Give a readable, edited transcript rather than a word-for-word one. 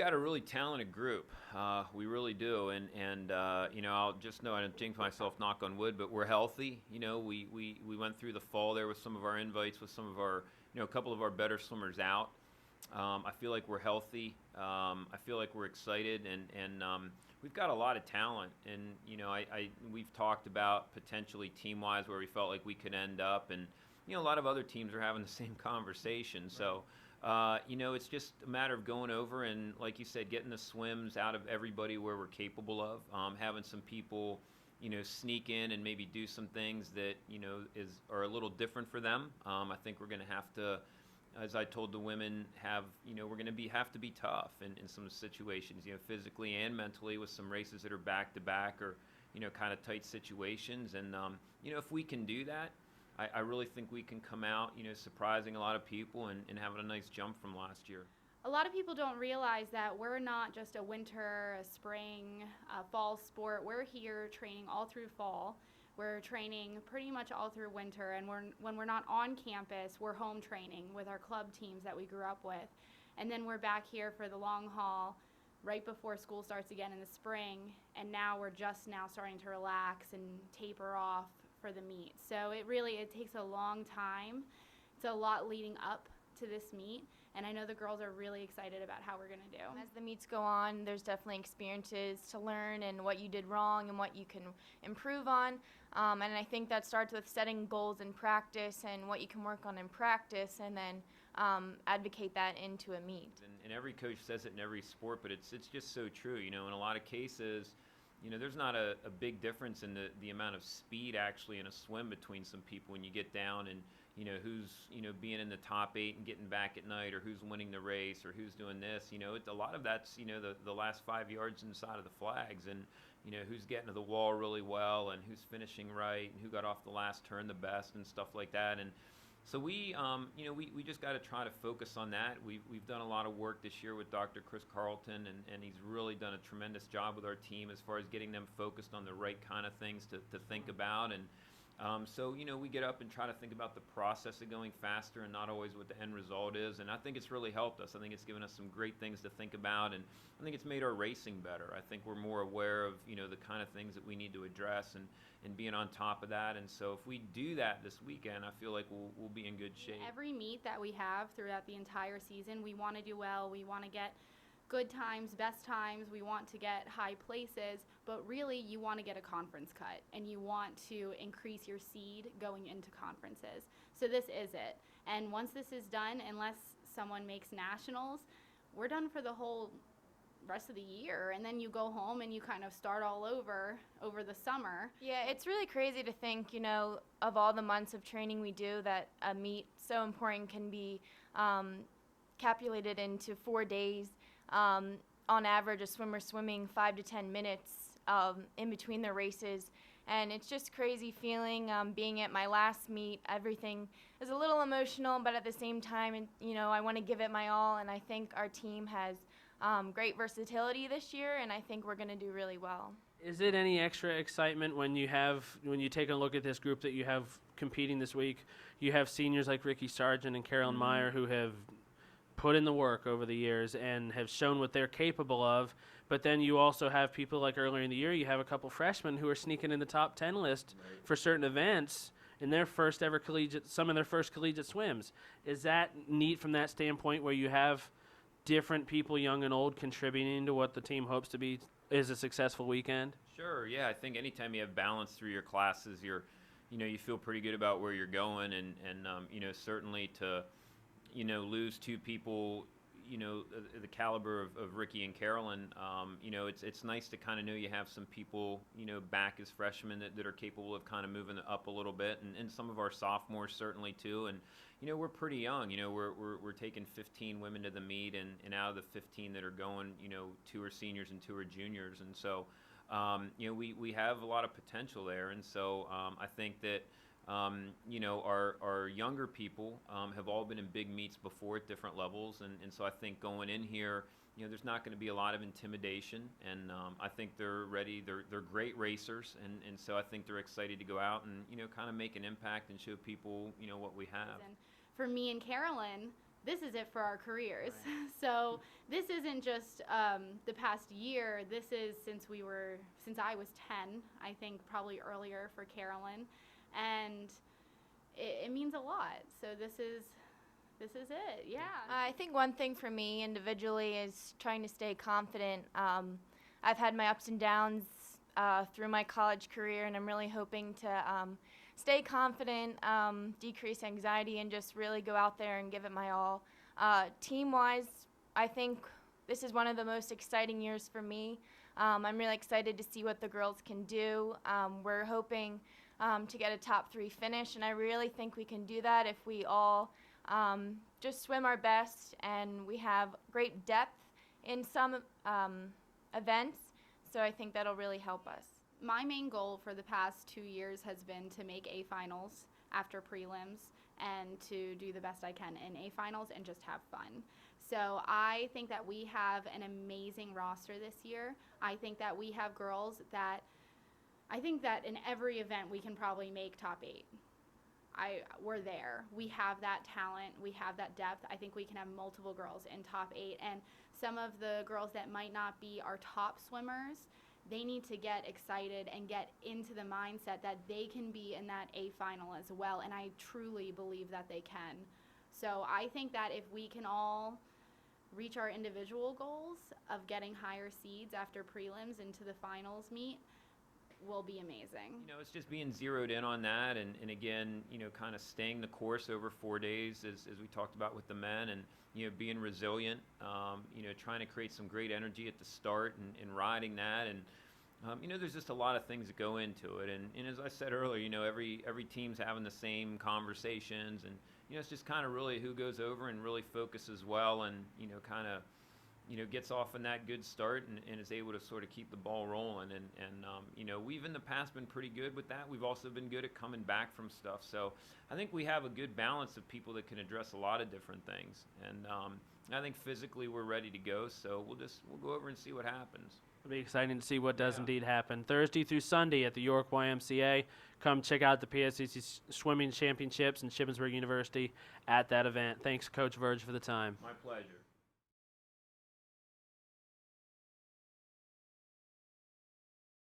got a really talented group. We really do, and I'll just know I don't jinx myself, knock on wood, but we're healthy. We went through the fall there with some of our invites, with some of our, a couple of our better swimmers out. I feel like we're healthy. I feel like we're excited, and we've got a lot of talent. And we've talked about potentially team-wise where we felt like we could end up, and a lot of other teams are having the same conversation. So. It's just a matter of going over and, like you said, getting the swims out of everybody where we're capable of, having some people, sneak in and maybe do some things that, are a little different for them. I think we're going to have to, as I told the women, we're going to have to be tough in some situations, physically and mentally, with some races that are back to back or, kind of tight situations. And, if we can do that, I really think we can come out, surprising a lot of people and having a nice jump from last year. A lot of people don't realize that we're not just a winter, a spring, a fall sport. We're here training all through fall. We're training pretty much all through winter, and when we're not on campus, we're home training with our club teams that we grew up with. And then we're back here for the long haul right before school starts again in the spring, and now we're just now starting to relax and taper off for the meet. So it takes a long time. It's a lot leading up to this meet, and I know the girls are really excited about how we're going to do. As the meets go on, there's definitely experiences to learn and what you did wrong and what you can improve on. And I think that starts with setting goals in practice and what you can work on in practice, and then advocate that into a meet. And every coach says it in every sport, but it's just so true. In a lot of cases, there's not a big difference in the amount of speed actually in a swim between some people when you get down and, who's, being in the top 8 and getting back at night, or who's winning the race, or who's doing this. A lot of that's, the last 5 yards inside of the flags, and, who's getting to the wall really well, and who's finishing right, and who got off the last turn the best, and stuff like that. And so we just got to try to focus on that. We've done a lot of work this year with Dr. Chris Carlton, and he's really done a tremendous job with our team as far as getting them focused on the right kind of things to think about. And so we get up and try to think about the process of going faster and not always what the end result is. And I think it's really helped us. I think it's given us some great things to think about, and I think it's made our racing better. I think we're more aware of the kind of things that we need to address, and being on top of that. And so if we do that this weekend, I feel like we'll be in good shape. Every meet that we have throughout the entire season, we want to do well. We want to get good times, best times. We want to get high places, but really you want to get a conference cut, and you want to increase your seed going into conferences. So this is it. And once this is done, unless someone makes nationals, we're done for the whole rest of the year, and then you go home and you kind of start all over the summer. Yeah, it's really crazy to think, of all the months of training we do, that a meet so important can be calculated into 4 days. On average, a swimmer swimming 5 to 10 minutes in between their races. And it's just crazy feeling being at my last meet. Everything is a little emotional, but at the same time, I want to give it my all. And I think our team has great versatility this year, and I think we're going to do really well. Is it any extra excitement when you take a look at this group that you have competing this week? You have seniors like Rikki, Sargent, and Carolyn Meier who have put in the work over the years and have shown what they're capable of. But then you also have people like earlier in the year, you have a couple freshmen who are sneaking in the top 10 list for certain events in their first ever some of their first collegiate swims. Is that neat from that standpoint, where you have different people, young and old, contributing to what the team hopes to be is a successful weekend? Sure, yeah. I think anytime you have balance through your classes, you feel pretty good about where you're going, and certainly to, lose two people, the caliber of Rikki and Carolyn, it's nice to kind of know you have some people, back as freshmen that are capable of kind of moving up a little bit, and some of our sophomores certainly too. And we're pretty young. We're taking 15 women to the meet, and out of the 15 that are going, 2 are seniors and 2 are juniors, and so we have a lot of potential there. And so I think that our younger people have all been in big meets before at different levels, and so I think going in here, there's not going to be a lot of intimidation, and I think they're ready. They're great racers, and so I think they're excited to go out and kind of make an impact and show people what we have. And for me and Carolyn, this is it for our careers. So this isn't just the past year. This is since I was 10, I think probably earlier for Carolyn, and it means a lot. So this is it. Yeah. I think one thing for me individually is trying to stay confident. I've had my ups and downs through my college career, and I'm really hoping to stay confident, decrease anxiety, and just really go out there and give it my all. Team-wise, I think this is one of the most exciting years for me. I'm really excited to see what the girls can do. We're hoping to get a top 3 finish, and I really think we can do that if we all just swim our best and we have great depth in some events. So I think that'll really help us. My main goal for the past 2 years has been to make A finals after prelims and to do the best I can in A finals and just have fun. So I think that we have an amazing roster this year. I think that we have girls that I think that in every event we can probably make top 8. We're there. We have that talent. We have that depth. I think we can have multiple girls in top 8. And some of the girls that might not be our top swimmers, they need to get excited and get into the mindset that they can be in that A final as well. And I truly believe that they can. So I think that if we can all reach our individual goals of getting higher seeds after prelims into the finals meet, will be amazing. You know, it's just being zeroed in on that, and again, you know, kind of staying the course over 4 days, as we talked about with the men, and, you know, being resilient, you know, trying to create some great energy at the start and riding that. And, you know, there's just a lot of things that go into it. And as I said earlier, you know, every team's having the same conversations, and, you know, it's just kind of really who goes over and really focuses well and, you know, kind of, you know, gets off on that good start and is able to sort of keep the ball rolling. And you know, we've in the past been pretty good with that. We've also been good at coming back from stuff. So I think we have a good balance of people that can address a lot of different things. And I think physically we're ready to go. So we'll go over and see what happens. It'll be exciting to see what does indeed happen. Thursday through Sunday at the York YMCA. Come check out the PSAC Swimming Championships in Shippensburg University at that event. Thanks, Coach Verge, for the time. My pleasure.